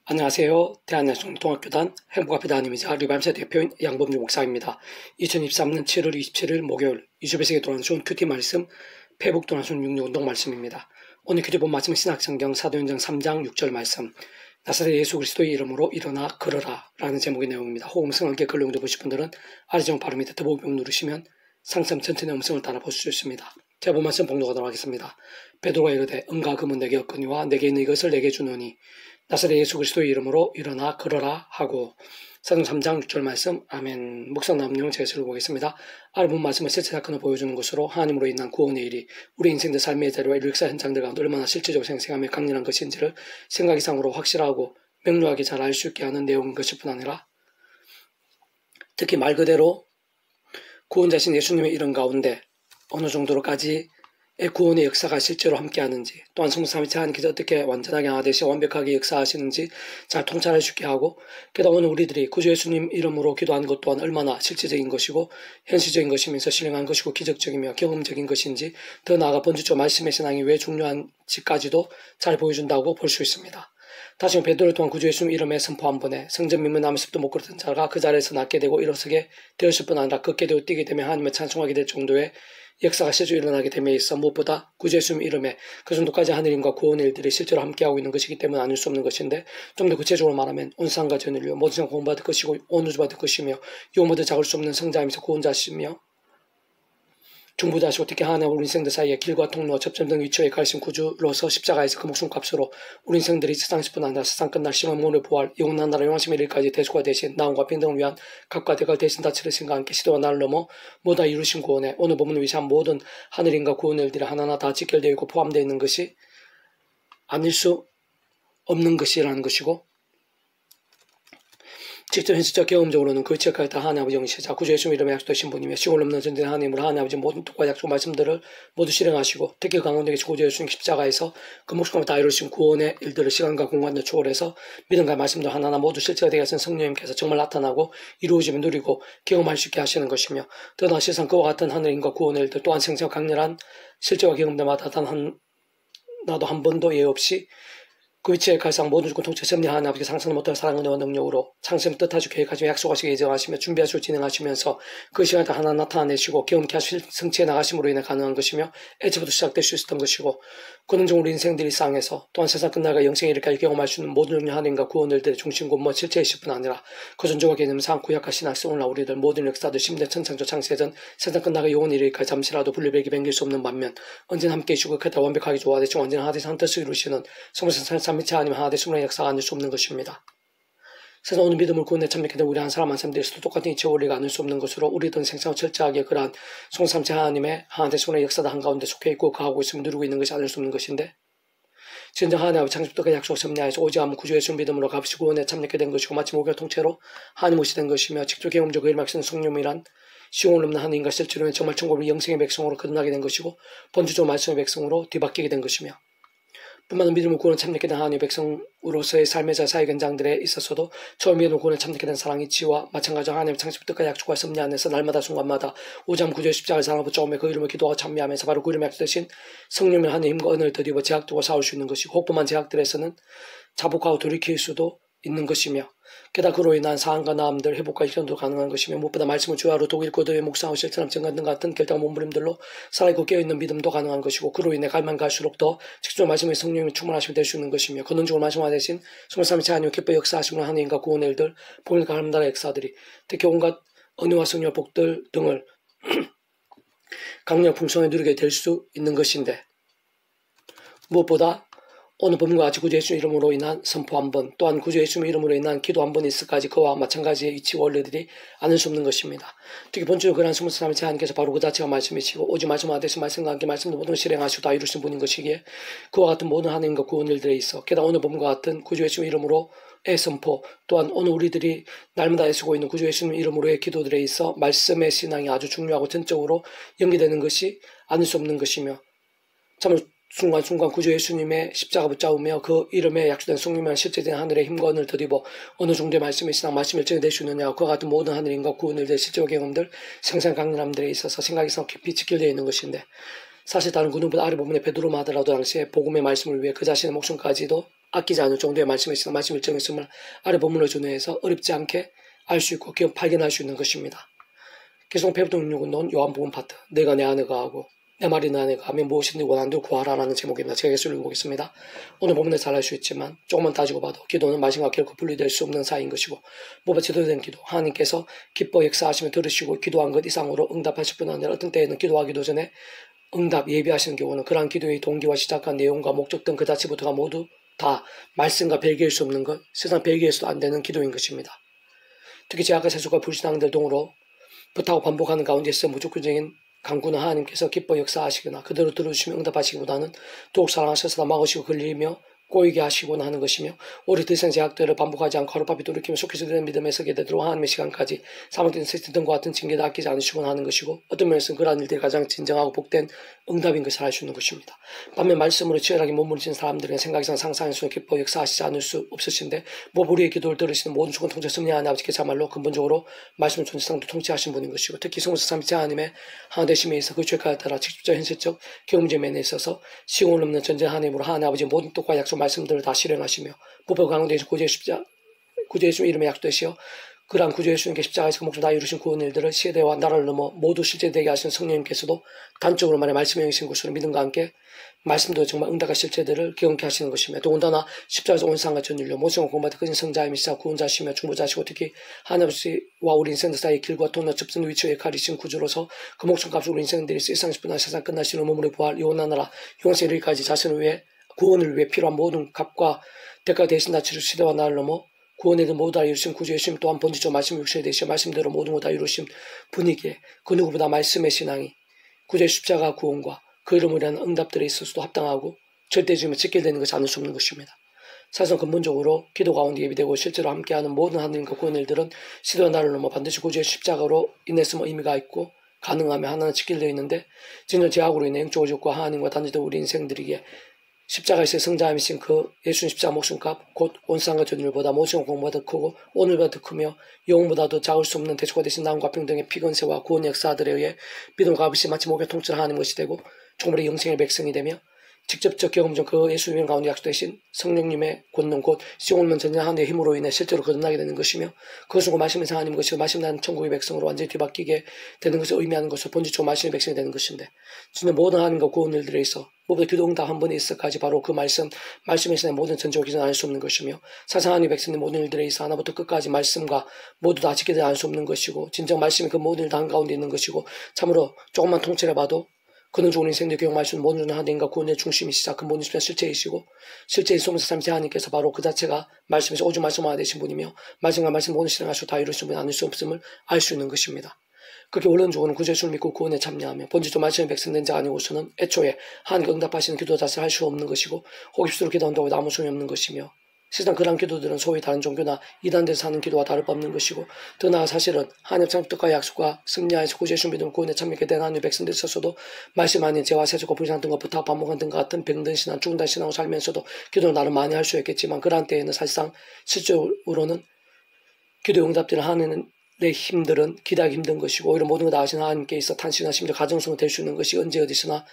안녕하세요. 대한예수통합교단 행복합회단임이자 리밤세 대표인 양범주 목사입니다. 2023년 7월 27일 목요일 20회세기 도난순 큐티 말씀 페북 도난순 66운동 말씀입니다. 오늘 큐티 본 말씀은 신약성경 사도행전 3장 6절 말씀 나사렛 예수 그리스도의 이름으로 일어나 걸어라 라는 제목의 내용입니다. 호응성 함께 글로 보실 분들은 아래정 바로 밑에 더보기명 누르시면 상점 전체의 음성을 따라 보실 수 있습니다. 제가 본 말씀 봉독하도록 하겠습니다. 베드로가 이르되 은과 금은 내게 없거니와 내게 있는 이것을 내게 주노니 나사렛 예수 그리스도의 이름으로 일어나 걸어라 하고 사도행전 3장 6절 말씀 아멘. 묵상 남용 제가 읽어보겠습니다. 아래 본 말씀을 실제 사건을 보여주는 것으로 하나님으로 인한 구원의 일이 우리 인생들 삶의 자리와 역사 현장들 가운데 얼마나 실질적으로 생생하며 강렬한 것인지를 생각 이상으로 확실하고 명료하게 잘 알 수 있게 하는 내용인 것일 뿐 아니라 특히 말 그대로 구원자신 예수님의 이름 가운데 어느 정도로까지 구원의 역사가 실제로 함께하는지 또한 성삼위체 하나님께서 어떻게 완전하게 하듯이 완벽하게 역사하시는지 잘 통찰할 수 있게 하고 게다가 오늘 우리들이 구주 예수님 이름으로 기도하는 것 또한 얼마나 실질적인 것이고 현실적인 것이면서 신령한 것이고 기적적이며 경험적인 것인지 더 나아가 번주적 말씀의 신앙이 왜 중요한지까지도 잘 보여준다고 볼 수 있습니다. 다시 베드로를 통한 구주 예수님 이름의 선포 한 번에 성전 민문 아무것도 못 걸었던 자가 그 자리에서 낫게 되고 일어서게 되었을 뿐 아니라 걷게 되고 뛰게 되며 하나님을 찬송하게 될 정도의 역사가 실제로 일어나게 됨에 있어 무엇보다 구주 예수님 이름에 그 정도까지 하늘인과 구원의 일들이 실제로 함께하고 있는 것이기 때문에 아닐 수 없는 것인데 좀 더 구체적으로 말하면 온 세상과 전 인류 모든 세상 구원받을 것이고 온 우주 받을 것이며 영모두 작을 수 없는 성자이면서 구원자시며 중보자시고 특히 하나님 우리 인생들 사이에 길과 통로와 접점 등 위치에 가신 구주로서 십자가에서 그 목숨값으로 우리 인생들이 세상에서뿐 아니라 세상 끝날 심한 문을 부활 영원한 나라 영원심의 일까지 대수가 되신 나음과 평등을 위한 각과 대가 대신 다 치르신과 함께 시대와 나를 넘어 모두 이루신 구원에 오늘 본문을 위시한 모든 하늘인과 구원의 일들이 하나하나 다 직결되어 있고 포함되어 있는 것이 아닐 수 없는 것이라는 것이고 직접 현실적 경험적으로는 그 지역까지 다 하나님 아버지 영이시자 구주 예수님 이름의 약속되신 분이며 시골 없는 전쟁 하나님으로 하나님 아버지 모든 뜻과 약속 말씀들을 모두 실행하시고 특히 강원도의 구주 예수님 십자가에서 그 목숨을 다 이루신 구원의 일들을 시간과 공간을 초월해서 믿음과 말씀도 하나하나 모두 실체가 되게 하신 성령님께서 정말 나타나고 이루어지면 누리고 경험할 수 있게 하시는 것이며 더 나아 세상 그와 같은 하늘인과 구원의 일들 또한 생생하고 강렬한 실제와 경험들마다 나도 한 번도 예외 없이 그 위치에 갈상 모든 주권 통치 섭리하는 아버지 상상을 못할 사랑의 능력으로 창세를 뜻하시고 계획하시며 약속하시고 예정하시며 준비하시고 진행하시면서 그 시간에 하나 나타내시고 경험케 하실 성취해 나가심으로 인해 가능한 것이며 애초부터 시작될 수 있었던 것이고 그는 종 우리 인생들이 상에서 또한 세상 끝날과 영생에 이르기까지 경험할 수 있는 모든 하나님과 구원들의 중심고 실체이실 뿐 아니라 그 존재와 개념상 구약하신 학생으로 우리들 모든 역사들 심대 천창조 창세전 세상 끝나가 영원히 이르기까지 잠시라도 분리배기 변길 수 없는 반면 언제나 함께 해주고 그때 완벽하게 조화되시고 언제나 하나님의 한 뜻을 이루시는 성부신 삼위체 하나님 하나님의 수문의 역사가 아닐 수 없는 것입니다. 세상 오늘 믿음을 구원에 참여하게 된 우리 한 사람 한 사람들에서도 똑같은 이체 원리가 아닐 수 없는 것으로 우리들은 생생하고 철저하게 그러한 성삼체 하나님의 하나님의 수문의 역사다 한가운데 속해 있고 거하고 있으면 누리고 있는 것이 아닐 수 없는 것인데 진정 하나님의 창조부터 약속 섭리하여서 오직 아무 구주 예수 믿음으로 값이 구원에 참여하게 된 것이고 마치 목욕 통째로 하나님 오시 된 것이며 직접 경험적으로 일막시는 성령이란 시온을 넘는 하나님과 실제로는 정말 천국을 영생의 백성으로 거듭나게 된 것이고 번주적 말씀의 백성으로 뒤바뀌게 된 것이며 뿐만 아니라 믿음을 구원에 참여하게 된 하나님의 백성으로서의 삶의 사회 현장들에 있어서도 처음 믿음을 구원에 참여하게 된 사랑의 치와 마찬가지로 하나님의 창조부터 약속과 섭리 안에서 날마다 순간마다 오직 구주의 십자가를 사랑하고 처음에 그 이름을 기도하고 참여하면서 바로 그 이름의 약속되신 성령의 하나님의 힘과 은혜를 더디고 제약들과 싸울 수 있는 것이고 혹부만 제약들에서는 자복하고 돌이킬 수도 있는 것이며 게다가 그로 인한 사안과 나음들 회복과 일전도 가능한 것이며 무엇보다 말씀을 주야로 독일 고도의 묵상하고 실천함 정관 등 같은 결단과 몸부림들로 살아있고 깨어있는 믿음도 가능한 것이고 그로 인해 갈만 갈수록 더 직접 말씀의 성령이 충만하시면 될 수 있는 것이며 근원적으로 말씀하신 23일째 하나님 기뻐 역사하시는 하나님과 구원의 일들 복음과 하나님나라의 역사들이 특히 온갖 은혜와 성령의 복들 등을 강력 풍성히 누리게 될 수 있는 것인데 무엇보다 오늘 본문과 같이 구주 예수 이름으로 인한 선포 한 번, 또한 구주 예수 이름으로 인한 기도 한 번 있을까지 그와 마찬가지의 이치 원리들이 아닐 수 없는 것입니다. 특히 본주로 그러한 23일째 하나님께서 바로 그 자체가 말씀이시고 오직 말씀하듯이 말씀과 함께 말씀도 모든 실행하시고 다 이루신 분인 것이기에 그와 같은 모든 하나님과 구원 일들에 있어 게다가 오늘 본문과 같은 구주 예수 이름으로의 선포 또한 오늘 우리들이 날마다 애쓰고 있는 구주 예수님 이름으로의 기도들에 있어 말씀의 신앙이 아주 중요하고 전적으로 연계되는 것이 아닐 수 없는 것이며 참으로 순간순간 구주 예수님의 십자가 붙잡으며 그 이름에 약속된 성령의 실제된 하늘의 힘과 은을 더디고 어느 정도의 말씀의 신앙 말씀 일정이 될 수 있느냐 그와 같은 모든 하늘인과 구원을 될 실제와 경험들 생생 강렬함들에 있어서 생각이 깊이 직결되어 있는 것인데 사실 다른 구능보다 아래 부분의 베드로만 하더라도 당시에 복음의 말씀을 위해 그 자신의 목숨까지도 아끼지 않을 정도의 말씀의 신앙, 말씀 일정의 있음을 아래 본문을 준해서 어렵지 않게 알 수 있고 발견할 수 있는 것입니다. 계속 배부동력은 논 요한복음 파트, 내가 내 안에 거하고 내 말이 내 안에 거하면 무엇이든지 원하는 대로 구하라라는 제목입니다. 제가 예수를 읽어보겠습니다. 오늘 본문에 잘 알 수 있지만 조금만 따지고 봐도 기도는 말씀과 결코 분리될 수 없는 사이인 것이고 무엇보다 제대로 된 기도, 하나님께서 기뻐 역사하시며 들으시고 기도한 것 이상으로 응답하실 뿐 아니라 어떤 때에는 기도하기도 전에 응답 예비하시는 경우는 그러한 기도의 동기와 시작한 내용과 목적 등 그 자체부터가 모두 다 말씀과 별개일 수 없는 것, 세상 별개에서도 안 되는 기도인 것입니다. 특히 제약과 세속과 불신앙들 등으로 부탁하고 반복하는 가운데서 무조건적인 강구는 하나님께서 기뻐 역사하시거나 그대로 들어주시며 응답하시기보다는 더욱 사랑하셔서 다 막으시고 걸리며 꼬이게 하시고나 하는 것이며 오래 더 이상 제약들을 반복하지 않고 하룻밤에 돌이키며 속해서 되는 믿음에 서게 되도록 하나님의 시간까지 사망된 세트 등과 같은 징계도 아끼지 않으시고나 하는 것이고 어떤 면에서는 그러한 일들이 가장 진정하고 복된 응답인 것을 알 수 있는 것입니다. 반면 말씀으로 치열하게 몸부림치는 사람들은 생각이상 상상에서 기뻐 역사하시지 않을 수 없으신데 우리의 기도를 들으시는 모든 주권 통치 섭리하는 아버지께서야말로 근본적으로 말씀을 존재상도 통치하신 분인 것이고 특히 성부서 삼위체 하나님의 하나 되심에 있어 그 죄가에 따라 직접적 현실적 경험점에 있어서 시공을 넘는 전쟁 하나님으로 하나님 아버지 모든 뜻과 약속 말씀들을 다 실행하시며 부패 강원대에서 구제 예수님 이름의 약속되시어 그러한 구주 예수님께 십자가에서 그 목숨 다 이루신 구원 일들을 시대와 나라를 넘어 모두 실제되게 하신 성령님께서도 단적으로 말해 말씀에 영이신 것으로 믿음과 함께 말씀도 정말 응답과 실제들을 경험케 하시는 것이며 더군다나 십자가에서 온 상과 전율로 모성과 공부받은 그 성자이시사 구원자시며 중보자시고 특히 하나님 아버지와 우리 인생들 사이의 길과 통로 접선 위치의 칼이신 구주로서 그 목숨값으로 우리 인생들이 세상뿐만 세상 끝나시는 몸으로 부활 영원한 나라 영생에 이르기까지 자신을 위해 구원을 위해 필요한 모든 값과 대가 대신 다 치르 시대와 나를 넘어 구원에 대한 모두 다 이루신 구주 예수님 또한 본질적 말씀 육신에 대신 말씀대로 모든 것 다 이루신 분이기에 그 누구보다 말씀의 신앙이 구주의 십자가 구원과 그 이름으로 인한 응답들에 있어서도 합당하고 절대적이면 직결되는 것이 않을 수 없는 것입니다. 사실상 근본적으로 기도 가운데 예비되고 실제로 함께하는 모든 하나님과 구원 일들은 시대와 나를 넘어 반드시 구주의 십자가로 인해서 의미가 있고 가능하며 하나는 직결되어 있는데 진정 제약으로 인해 영적으로 적과 하나님과 단절된 우리 인생들에게 십자가에서 성자이신 그 예수님 십자가 목숨값 곧 온상과 전율보다 모성과 공보다 더 크고 오늘보다 더 크며 영보다 더 작을 수 없는 대초가 되신 나음과 평등의 피건세와 구원 역사들에 의해 믿음과 값이 마치 목에 통째로 하나님 것이 되고 총물의 영생의 백성이 되며 직접적 경험적 그 예수님 가운데 약속되신 성령님의 권능 곧 시온만 전쟁하는 힘으로 인해 실제로 거듭나게 되는 것이며 그것으로 말씀의 하나님 것이고 말씀 나는 천국의 백성으로 완전히 뒤바뀌게 되는 것을 의미하는 것으로 본질적으로 말씀의 백성이 되는 것인데 진짜 모든 하나님과 구원 일들에 있어 무엇보다 기도 응답 한 번에 있을까지 바로 그 말씀에서의 모든 전적을 기존 알 수 없는 것이며 사상 하나님의 백성의 모든 일들에 있어 하나부터 끝까지 말씀과 모두 다 지키지 않을 수 없는 것이고 진정 말씀이 그 모든 일 다 한가운데 있는 것이고 참으로 조금만 통찰해봐도 그는 좋은 인생들 경험할 수 있는 모든 하나님과 구원의 중심이시자 근본이 실체이시고 실제인 소문사 삼세 하나님께서 바로 그 자체가 말씀에서 오직 말씀 하나 되신 분이며 말씀과 말씀 모든 실행하시고 다 이루신 분이 아닐 수 없음을 알 수 있는 것입니다. 그렇게 원론적으로는 구주 예수를 믿고 구원에 참여하며 본질적 말씀의 백성된 자 아니고서는 애초에 하나님께 응답하시는 기도 자체를 할 수 없는 것이고 호깁스로 기도한다고 해도 아무 소용이 없는 것이며 세상 그러한 기도들은 소위 다른 종교나 이단들에서 하는 기도와 다를 바 없는 것이고 더 나아 사실은 하나님 창조과 약속과 승리하여서 구주 예수 믿음 구원에 참여하게 된 하나님의 백성들 있어서도 말씀 아닌 죄와 세속과 불상 등과 부탁 반복한 등과 같은 병든 신앙 죽은다는 신앙을 살면서도 기도를 나름 많이 할 수 있겠지만 그러한 때에는 사실상 실질적으로는 기도 응답들을 하는 내 힘들은 기대하기 힘든 것이고 오히려 모든 것 다 아신 하나님께 있어 탄신한 심지어 가정성을 될 수 있는 것이 언제 어디서나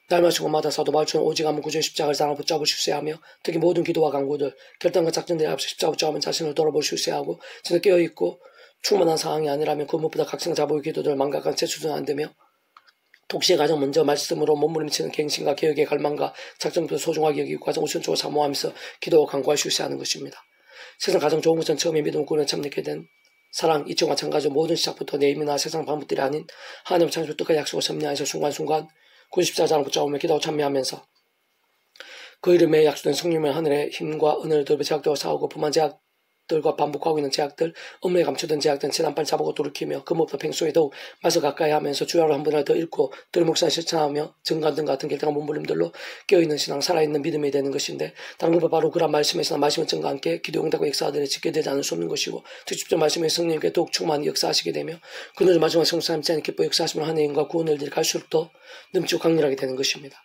날마다 마다 사도 바울처럼 오직 한번 구주의 십자가를 사랑 붙잡으시세 하며 특히 모든 기도와 간구들 결단과 작전들에 앞서 십자가 붙잡으면 자신을 돌아보시세 하고 진짜 깨어있고 충만한 상황이 아니라면 그 무엇보다 각성 자복의 기도들 망각한 재수는 안 되며 독시에 가장 먼저 말씀으로 몸부림치는 갱신과 개혁의 갈망과 작전부터 소중하게 여기고 가장 우선적으로 사모하면서 기도와 간구할 수 있어야 하는 것입니다. 세상 가장 좋은 것은 처음에 믿음 구원을 참여하게 된 사랑, 이처와 마찬가지로 모든 시작부터 내 힘이나 세상 방법들이 아닌 하나님 창조 뜻과 약속을 섭리하여서 순간순간 구십자장을 붙잡으며 기도하고 참여하면서 그 이름에 약속된 성령의 하늘의 힘과 은혜를 들어 제약들과 싸우고 부만 제약들과 반복하고 있는 제약들, 업무에 감춰둔 제약들은 재난빨리 잡고 돌이키며 그 무엇보다 평소에 더욱 마서 가까이 하면서 주야로 한 번이라도 더 읽고 들은 목사를 실천하며 증간 등 같은 결정한 몸부림들로 깨어있는 신앙, 살아있는 믿음이 되는 것인데 다른 것보다 바로 그런 말씀에서나 말씀의 증과 함께 기도 응답과 역사들이 지켜되지 않을 수 없는 것이고 직접 말씀의 성령님께 더욱 충만히 역사하시게 되며 그는 마지막 성삼지 않게 기뻐 역사하시면 하나님과 구원을 일들이 갈수록 더 넘치고 강렬하게 되는 것입니다.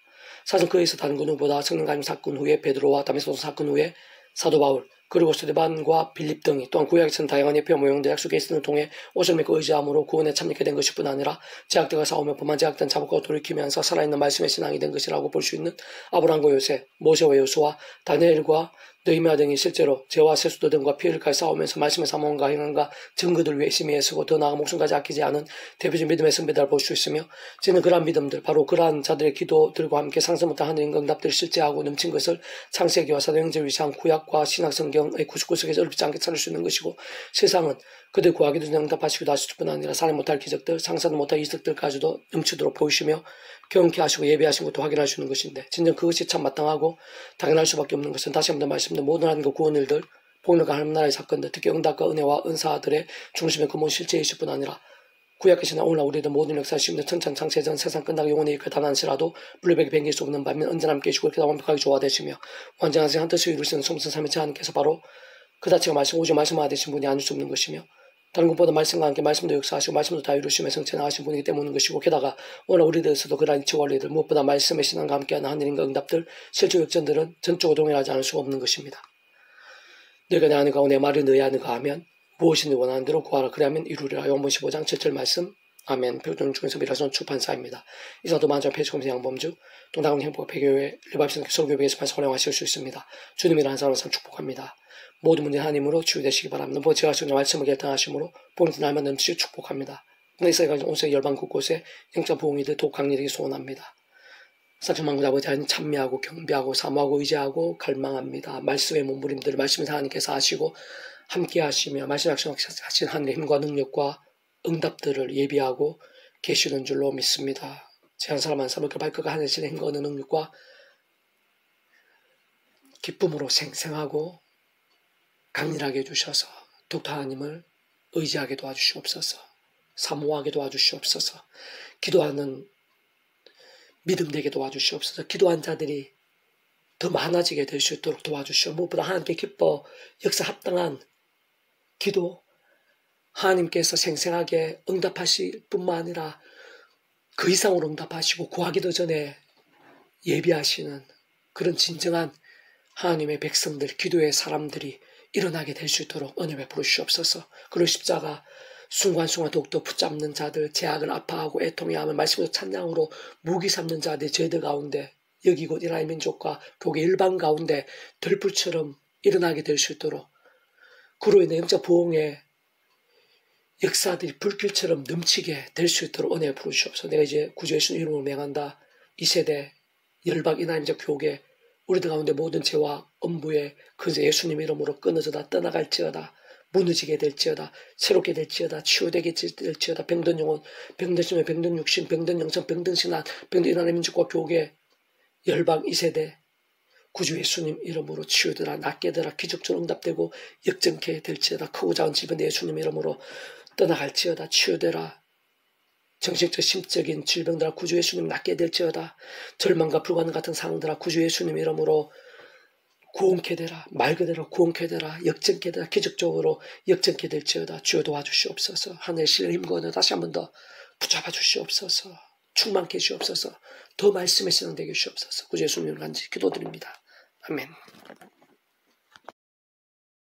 사실 그에서 다른 그 누구보다 성령 가임 사건 후에 베드로와 다메섹 사건 후에 사도 바울 그리고 스데반과 빌립 등이 또한 구약에서는 다양한 예표 모형들 약속의 있음을 통해 옷을 믿고 의지함으로 구원에 참여하게 된 것일 뿐 아니라 제약들과 싸우며 범한 제약된 자복과 돌이키면서 살아있는 말씀의 신앙이 된 것이라고 볼 수 있는 아브라함과 요셉, 모세와 여수와 다니엘과 너희마 등이 실제로 죄와 세수도 등과 피 흘릴까 싸우면서 말씀의 사모함과 행함과 증거들을 위해 심히 애쓰고 더 나아가 목숨까지 아끼지 않은 대표적 믿음의 선배들을 볼 수 있으며 저는 그러한 믿음들 바로 그러한 자들의 기도들과 함께 상상 못한 하늘의 응답들을 실제하고 넘친 것을 창세기와 사도행전을 위시한 구약과 신약성경의 99석에서 어렵지 않게 찾을 수 있는 것이고 세상은 그들 구하기도 전에 응답하시기도 하실 뿐 아니라 사람 못할 기적들 상상도 못할 이적들까지도 넘치도록 보이시며 경쾌 하시고 예배하신 것도 확인할 수 있는 것인데 진정 그것이 참 마땅하고 당연할 수밖에 없는 것은 다시 한번 말씀드린 모든 하나님과 구원 일들 복력과 하나님 나라의 사건들 특히 응답과 은혜와 은사들의 중심의 근본 실체이실 뿐 아니라 구약계시나 오늘날 우리들 모든 역사를 씹는 천천창세전 세상 끝나고 영원히 이렇게 단한시라도 물레벽이 뱅길 수 없는 반면 언제나 함께 계시고 이렇게 완벽하게 조화되시며 완전한 한 뜻을 이루시는 성신 삼위체 하나님께서 바로 그 자체가 말씀 오직 말씀하나 되신 분이 아닐 수 없는 것이며 다른 것보다 말씀과 함께 말씀도 역사하시고 말씀도 다 이루시며 성체 나가신 분이기 때문인 것이고 게다가 오늘 우리들에서도 그러한 이치 원리들 무엇보다 말씀의 신앙과 함께하는 하늘인과 응답들 실제 역전들은 전적으로 동일하지 않을 수가 없는 것입니다. 너희가 내 안에 가고 내 말이 너희 안에 가하면 무엇이든 원하는 대로 구하라 그리하면 이루리라. 요한복음 15장 7절 말씀. 아멘. 표준 중에서 미라선 출판사입니다. 이사도 만장 폐지검사 양범주 동당은 행복과 폐교회 리바이션 설교회에서 활용하실 수 있습니다. 주님이라는 사람을 참 축복합니다. 모든 문제 하나님으로 치유되시기 바랍니다. 뭐 제가 지금 말씀을 결단하심으로 본인 날만 넘치게 축복합니다. 그래서 온 세계 열방 곳곳에 영적 부흥이들 독 강리되기 소원합니다. 사천만국 아버지 하나님 찬미하고 경배하고 사모하고 의지하고 갈망합니다. 말씀의 몸부림들을 말씀의 하나님께서 아시고 함께 하시며 말씀 약속하신 하늘의 힘과 능력과 응답들을 예비하고 계시는 줄로 믿습니다. 제 한 사람 한 사람을 그 발끝과 하늘의 힘과 능력과 기쁨으로 생생하고 강렬하게 해주셔서 독도 하나님을 의지하게 도와주시옵소서. 사모하게 도와주시옵소서. 기도하는 믿음 되게 도와주시옵소서. 기도한 자들이 더 많아지게 될 수 있도록 도와주시오. 무엇보다 하나님께 기뻐 역사 합당한 기도 하나님께서 생생하게 응답하실 뿐만 아니라 그 이상으로 응답하시고 구하기도 전에 예비하시는 그런 진정한 하나님의 백성들, 기도의 사람들이 일어나게 될 수 있도록 은혜 베풀어 주시옵소서. 그리고 십자가 순간순간 더욱더 붙잡는 자들, 제약을 아파하고 애통해하며 말씀으로 찬양으로 무기 삼는 자들 저희들 가운데 여기 곧 이스라엘 민족과 교계 일반 가운데 들불처럼 일어나게 될 수 있도록 그로 인해 영적 부흥의 역사들이 불길처럼 넘치게 될 수 있도록 은혜 베풀어 주시옵소서. 내가 이제 구주 예수님 이름으로 맹한다. 이 세대 열방 이스라엘민족 교계 우리들 가운데 모든 죄와 엄부의 근세 예수님 이름으로 끊어져다 떠나갈지어다. 무너지게 될지어다. 새롭게 될지어다. 치유되게 될지어다. 병든 영혼, 병든 심령, 병든 육신, 병든 영성, 병든 신앙, 병든 이스라엘 민족과 교계 열방 2세대 구주 예수님 이름으로 치유되라. 낫게 되라. 기적적으로 응답되고 역전케 될지어다. 크고 작은 질병 예수님 이름으로 떠나갈지어다. 치유되라. 정신적 심적인 질병들아 구주 예수님 낫게 될지어다. 절망과 불가능 같은 상황들아 구주 예수님 이름으로 구원케 되라. 말 그대로 구원케 되라. 역전케 되라. 기적적으로 역전케 될지어다. 주여 도와주시옵소서. 하늘의 신의 힘과 다시 한 번 더 붙잡아 주시옵소서. 충만케 해주시옵소서. 더 말씀의 신앙 되게 해주시옵소서. 구주 예수님 간절히 기도드립니다. 아멘.